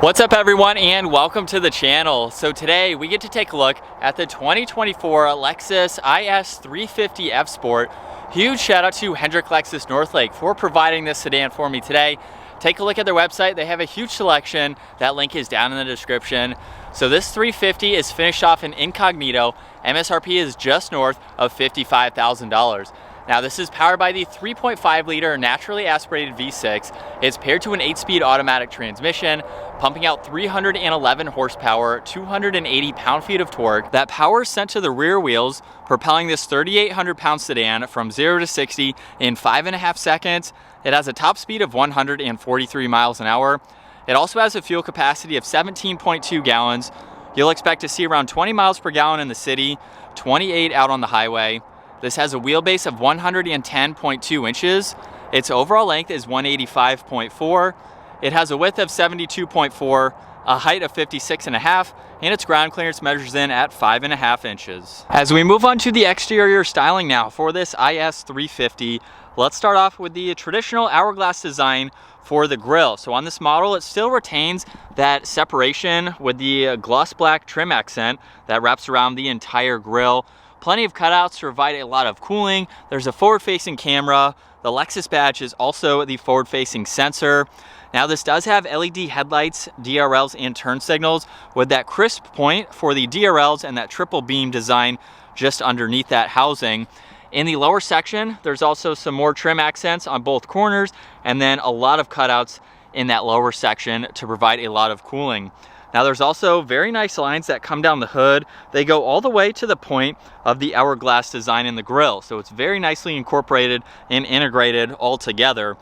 What's up everyone, and welcome to the channel. So today we get to take a look at the 2024 Lexus IS 350 F Sport. Huge shout out to Hendrick Lexus Northlake for providing this sedan for me today. Take a look at their website. They have a huge selection. That link is down in the description. So this 350 is finished off in incognito. MSRP is just north of $55,000. Now this is powered by the 3.5 liter naturally aspirated V6. It's paired to an 8-speed automatic transmission, pumping out 311 horsepower, 280 pound-feet of torque. That power is sent to the rear wheels, propelling this 3,800 pound sedan from 0 to 60 in 5.5 seconds. It has a top speed of 143 miles an hour. It also has a fuel capacity of 17.2 gallons. You'll expect to see around 20 miles per gallon in the city, 28 out on the highway. This has a wheelbase of 110.2 inches. Its overall length is 185.4. It has a width of 72.4, a height of 56.5, and its ground clearance measures in at 5.5 inches. As we move on to the exterior styling now for this IS 350, let's start off with the traditional hourglass design for the grille. So on this model, it still retains that separation with the gloss black trim accent that wraps around the entire grille. Plenty of cutouts to provide a lot of cooling. There's a forward-facing camera. The Lexus badge is also the forward-facing sensor. Now this does have LED headlights, DRLs, and turn signals with that crisp point for the DRLs and that triple beam design just underneath that housing. In the lower section, there's also some more trim accents on both corners and then a lot of cutouts in that lower section to provide a lot of cooling. Now there's also very nice lines that come down the hood. They go all the way to the point of the hourglass design in the grille. So it's very nicely incorporated and integrated all together.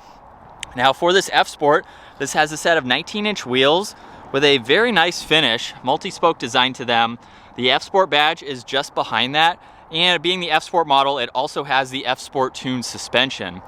Now for this F Sport, this has a set of 19-inch wheels with a very nice finish, multi-spoke design to them. The F Sport badge is just behind that. And being the F Sport model, it also has the F Sport tuned suspension.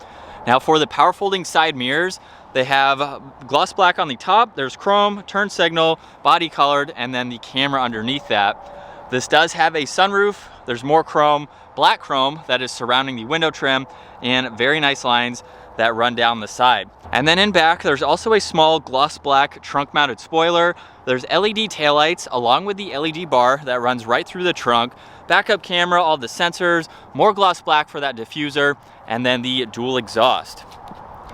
Now for the power folding side mirrors, they have gloss black on the top, there's chrome, turn signal, body colored, and then the camera underneath that. This does have a sunroof, there's more chrome, black chrome that is surrounding the window trim, and very nice lines that run down the side. And then in back, there's also a small gloss black trunk mounted spoiler. There's LED taillights along with the LED bar that runs right through the trunk, backup camera, all the sensors, more gloss black for that diffuser, and then the dual exhaust.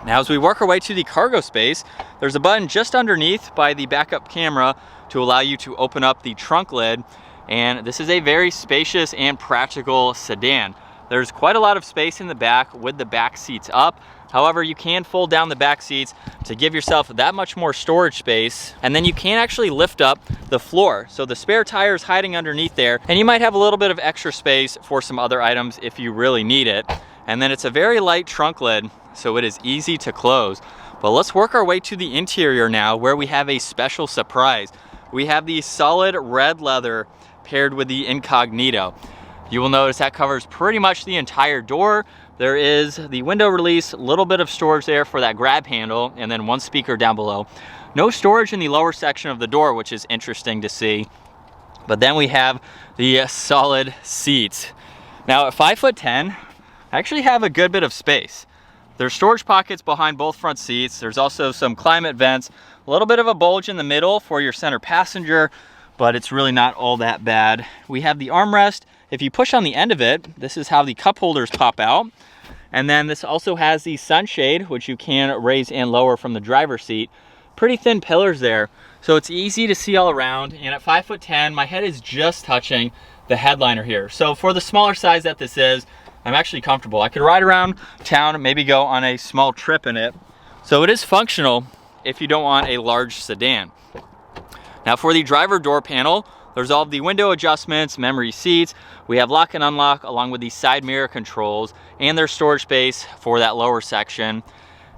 Now as we work our way to the cargo space, there's a button just underneath by the backup camera to allow you to open up the trunk lid. And this is a very spacious and practical sedan. There's quite a lot of space in the back with the back seats up. However, you can fold down the back seats to give yourself that much more storage space. And then you can actually lift up the floor. So the spare tire is hiding underneath there, and you might have a little bit of extra space for some other items if you really need it. And then it's a very light trunk lid, so it is easy to close. But let's work our way to the interior now, where we have a special surprise. We have the solid red leather paired with the incognito. You will notice that covers pretty much the entire door. There is the window release, a little bit of storage there for that grab handle, and then one speaker down below. No storage in the lower section of the door, which is interesting to see. But then we have the solid seats. Now at 5'10", I actually have a good bit of space. There's storage pockets behind both front seats. There's also some climate vents, a little bit of a bulge in the middle for your center passenger, but it's really not all that bad. We have the armrest. If you push on the end of it, this is how the cup holders pop out. And then this also has the sunshade, which you can raise and lower from the driver's seat. Pretty thin pillars there, so it's easy to see all around. And at 5'10", my head is just touching the headliner here. So for the smaller size that this is, I'm actually comfortable. I could ride around town, maybe go on a small trip in it. So it is functional if you don't want a large sedan. Now for the driver door panel, there's all of the window adjustments, memory seats. We have lock and unlock along with the side mirror controls, and there's storage space for that lower section.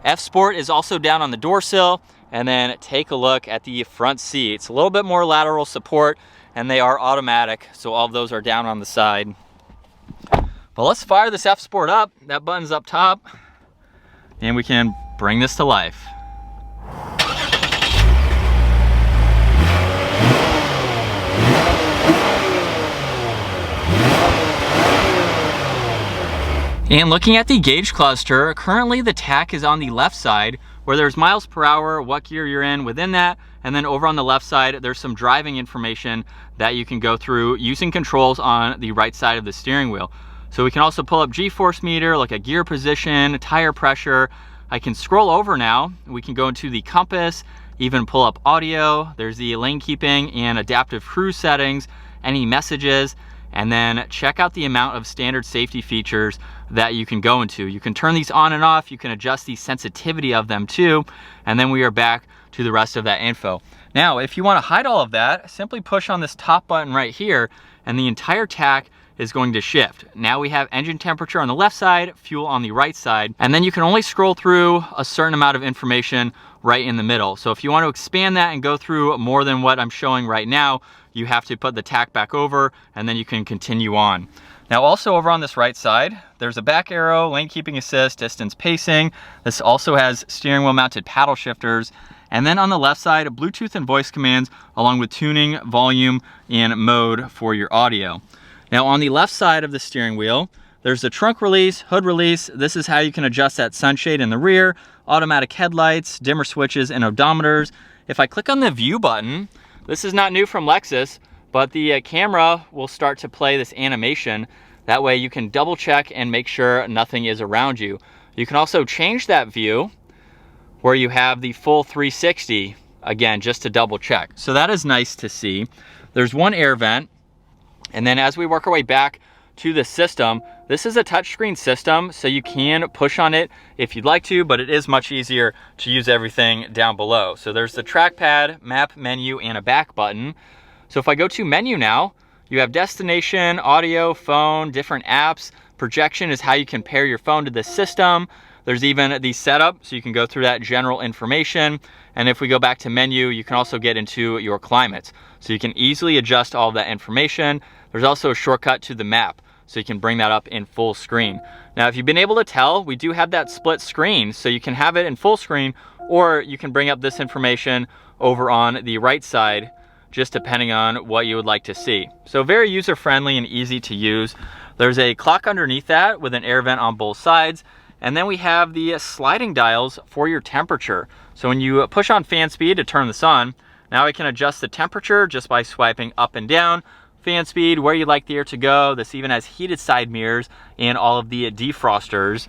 F Sport is also down on the door sill. And then take a look at the front seats. A little bit more lateral support, and they are automatic, so all of those are down on the side. But let's fire this F Sport up. That button's up top, and we can bring this to life. And looking at the gauge cluster, currently the tach is on the left side, where there's miles per hour, what gear you're in within that, and then over on the left side, there's some driving information that you can go through using controls on the right side of the steering wheel. So we can also pull up G-force meter, look at gear position, tire pressure. I can scroll over now. We can go into the compass, even pull up audio. There's the lane keeping and adaptive cruise settings, any messages, and then check out the amount of standard safety features that you can go into. You can turn these on and off. You can adjust the sensitivity of them too. And then we are back to the rest of that info. Now, if you want to hide all of that, simply push on this top button right here and the entire tack is going to shift. Now we have engine temperature on the left side, fuel on the right side, and then you can only scroll through a certain amount of information right in the middle. So if you want to expand that and go through more than what I'm showing right now, you have to put the tack back over and then you can continue on. Now also over on this right side, there's a back arrow, lane keeping assist, distance pacing. This also has steering wheel mounted paddle shifters. And then on the left side, Bluetooth and voice commands along with tuning, volume, and mode for your audio. Now on the left side of the steering wheel, there's the trunk release, hood release. This is how you can adjust that sunshade in the rear, automatic headlights, dimmer switches, and odometers. If I click on the view button, this is not new from Lexus, but the camera will start to play this animation. That way you can double check and make sure nothing is around you. You can also change that view where you have the full 360, again, just to double check. So that is nice to see. There's one air vent. And then as we work our way back to the system, this is a touchscreen system, so you can push on it if you'd like to, but it is much easier to use everything down below. So there's the trackpad, map, menu, and a back button. So if I go to menu now, you have destination, audio, phone, different apps. Projection is how you can pair your phone to the system. There's even the setup, so you can go through that general information. And if we go back to menu, you can also get into your climates. So you can easily adjust all of that information. There's also a shortcut to the map, so you can bring that up in full screen. Now, if you've been able to tell, we do have that split screen, so you can have it in full screen, or you can bring up this information over on the right side, just depending on what you would like to see. So very user-friendly and easy to use. There's a clock underneath that with an air vent on both sides. And then we have the sliding dials for your temperature. So when you push on fan speed to turn this on, now I can adjust the temperature just by swiping up and down. Fan speed, where you'd like the air to go. This even has heated side mirrors and all of the defrosters.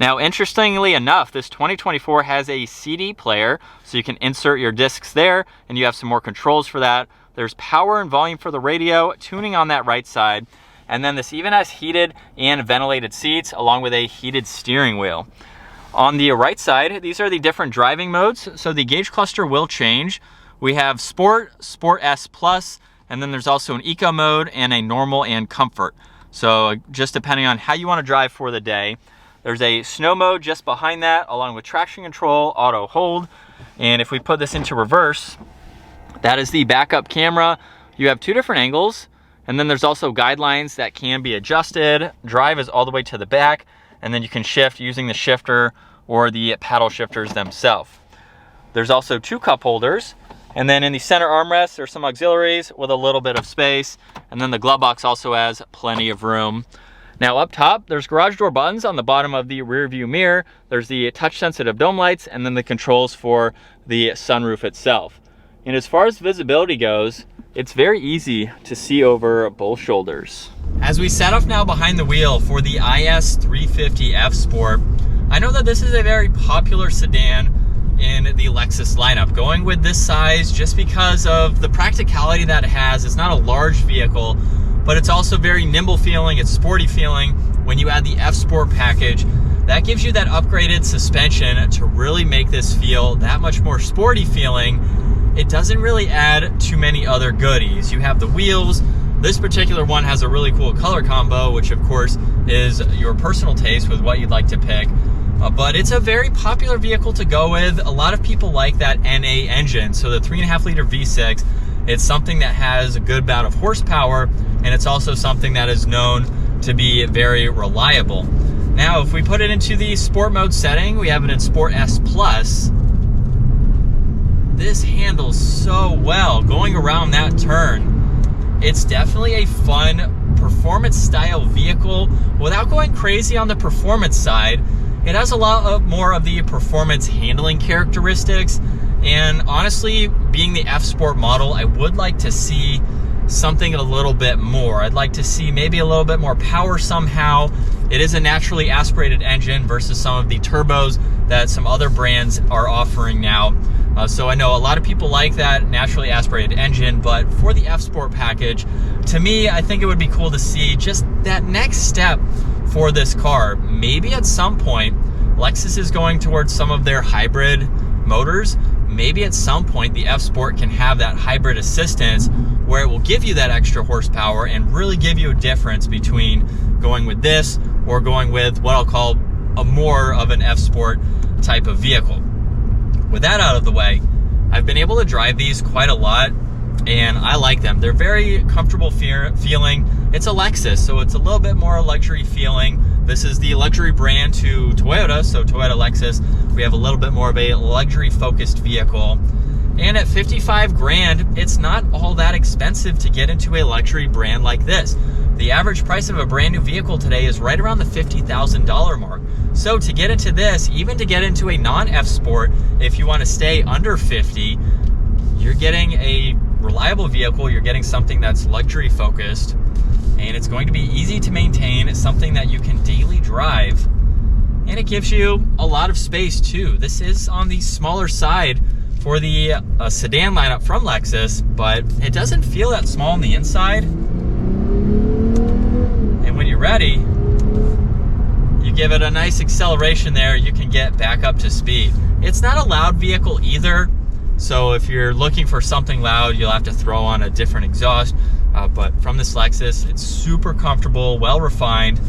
Now, interestingly enough, this 2024 has a CD player, so you can insert your discs there, and you have some more controls for that. There's power and volume for the radio, tuning on that right side. And then this even has heated and ventilated seats along with a heated steering wheel. On the right side, these are the different driving modes. So the gauge cluster will change. We have Sport, Sport S Plus, and then there's also an Eco mode and a normal and comfort. So just depending on how you want to drive for the day. There's a snow mode just behind that, along with traction control, auto hold. And if we put this into reverse, that is the backup camera. You have two different angles. And then there's also guidelines that can be adjusted. Drive is all the way to the back, and then you can shift using the shifter or the paddle shifters themselves. There's also two cup holders, and then in the center armrest, there's some auxiliaries with a little bit of space, and then the glove box also has plenty of room. Now up top, there's garage door buttons on the bottom of the rear view mirror. There's the touch sensitive dome lights, and then the controls for the sunroof itself. And as far as visibility goes, it's very easy to see over both shoulders. As we set up now behind the wheel for the IS 350 F Sport, I know that this is a very popular sedan in the Lexus lineup. Going with this size just because of the practicality that it has. It's not a large vehicle, but it's also very nimble feeling, it's sporty feeling. When you add the F Sport package, that gives you that upgraded suspension to really make this feel that much more sporty feeling. It doesn't really add too many other goodies. You have the wheels. This particular one has a really cool color combo, which of course is your personal taste with what you'd like to pick. But it's a very popular vehicle to go with. A lot of people like that NA engine. So the 3.5 liter V6, it's something that has a good amount of horsepower, and it's also something that is known to be very reliable. Now, if we put it into the sport mode setting, we have it in Sport S Plus. This handles so well going around that turn. It's definitely a fun performance style vehicle without going crazy on the performance side. it has a lot more of the performance handling characteristics. And honestly, being the F Sport model, I would like to see something a little bit more. I'd like to see maybe a little bit more power somehow. It is a naturally aspirated engine versus some of the turbos that some other brands are offering now. So I know a lot of people like that naturally aspirated engine, but for the F Sport package, to me, I think it would be cool to see just that next step for this car. Maybe at some point, Lexus is going towards some of their hybrid motors. Maybe at some point the F Sport can have that hybrid assistance where it will give you that extra horsepower and really give you a difference between going with this or going with what I'll call a more of an F Sport type of vehicle. With that out of the way, I've been able to drive these quite a lot and I like them. They're very comfortable feeling. It's a Lexus, so it's a little bit more luxury feeling. This is the luxury brand to Toyota, so Toyota Lexus, we have a little bit more of a luxury focused vehicle. And at 55 grand, it's not all that expensive to get into a luxury brand like this. The average price of a brand new vehicle today is right around the $50,000 mark. So to get into this, even to get into a non-F Sport, if you want to stay under 50, you're getting a reliable vehicle, you're getting something that's luxury focused, and it's going to be easy to maintain. It's something that you can daily drive, and it gives you a lot of space too. This is on the smaller side for the sedan lineup from Lexus, but it doesn't feel that small on the inside. And when you're ready, you give it a nice acceleration there, you can get back up to speed. It's not a loud vehicle either, so if you're looking for something loud, you'll have to throw on a different exhaust. But from this Lexus, it's super comfortable, well refined,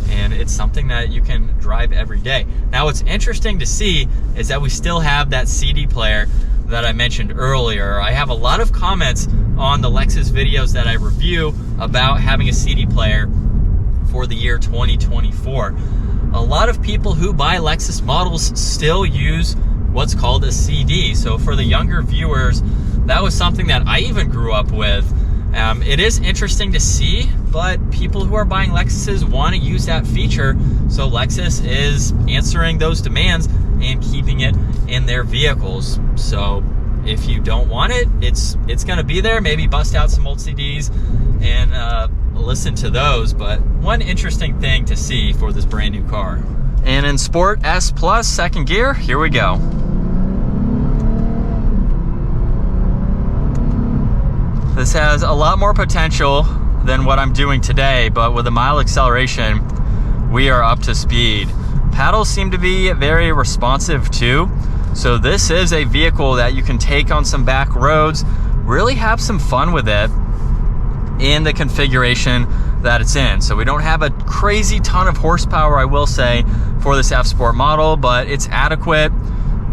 and it's something that you can drive every day. Now, what's interesting to see is that we still have that CD player that I mentioned earlier. I have a lot of comments on the Lexus videos that I review about having a CD player for the year 2024. A lot of people who buy Lexus models still use what's called a CD. So for the younger viewers, that was something that I even grew up with. It is interesting to see, but people who are buying Lexuses want to use that feature. So Lexus is answering those demands and keeping it in their vehicles. So if you don't want it, it's going to be there. Maybe bust out some old CDs and listen to those. But one interesting thing to see for this brand new car. And in Sport S Plus second gear, here we go. This has a lot more potential than what I'm doing today, but with a mild acceleration, we are up to speed. Paddles seem to be very responsive too. So this is a vehicle that you can take on some back roads, really have some fun with it in the configuration that it's in. So we don't have a crazy ton of horsepower, I will say, for this F Sport model, but it's adequate.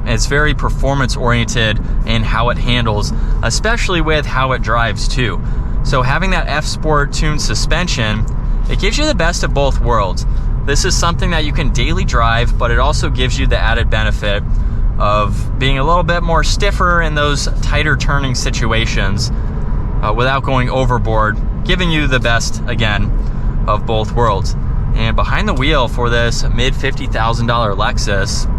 It's very performance oriented in how it handles, especially with how it drives too. So having that F Sport tuned suspension, it gives you the best of both worlds. This is something that you can daily drive, but it also gives you the added benefit of being a little bit more stiffer in those tighter turning situations without going overboard, giving you the best, again, of both worlds. And behind the wheel for this mid $50,000 Lexus,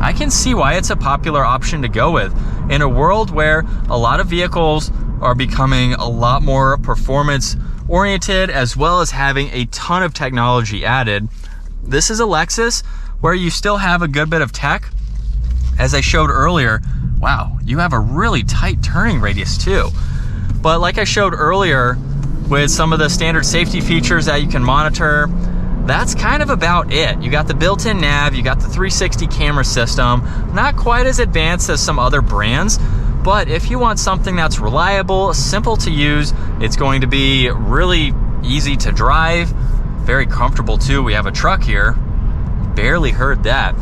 I can see why it's a popular option to go with. In a world where a lot of vehicles are becoming a lot more performance oriented, as well as having a ton of technology added, this is a Lexus where you still have a good bit of tech. As I showed earlier, wow, you have a really tight turning radius too. But like I showed earlier, with some of the standard safety features that you can monitor, that's kind of about it. You got the built-in nav, you got the 360 camera system, not quite as advanced as some other brands, but if you want something that's reliable, simple to use, it's going to be really easy to drive, very comfortable too. We have a truck here, barely heard that.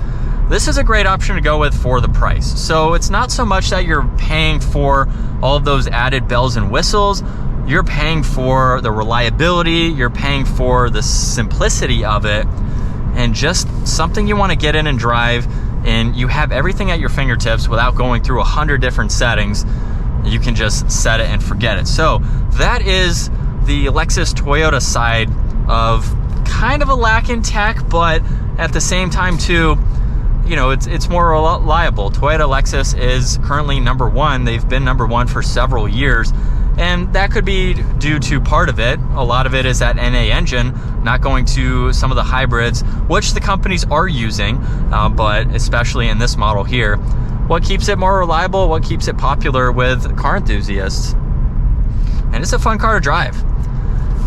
This is a great option to go with for the price. So it's not so much that you're paying for all of those added bells and whistles. You're paying for the reliability, you're paying for the simplicity of it, and just something you want to get in and drive, and you have everything at your fingertips without going through 100 different settings. You can just set it and forget it. So that is the Lexus Toyota side of kind of a lack in tech, but At the same time too, you know, it's more reliable. Toyota Lexus is currently number one. They've been number one for several years. And that could be due to part of it. A lot of it is that NA engine, not going to some of the hybrids, which the companies are using, but especially in this model here. What keeps it more reliable? What keeps it popular with car enthusiasts? And it's a fun car to drive.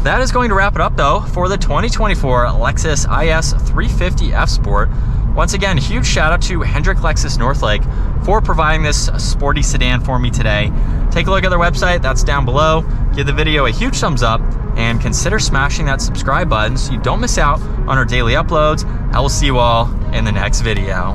That is going to wrap it up though for the 2024 Lexus IS 350 F Sport. Once again, huge shout out to Hendrick Lexus Northlake for providing this sporty sedan for me today. Take a look at their website, that's down below. Give the video a huge thumbs up and consider smashing that subscribe button so you don't miss out on our daily uploads. I will see you all in the next video.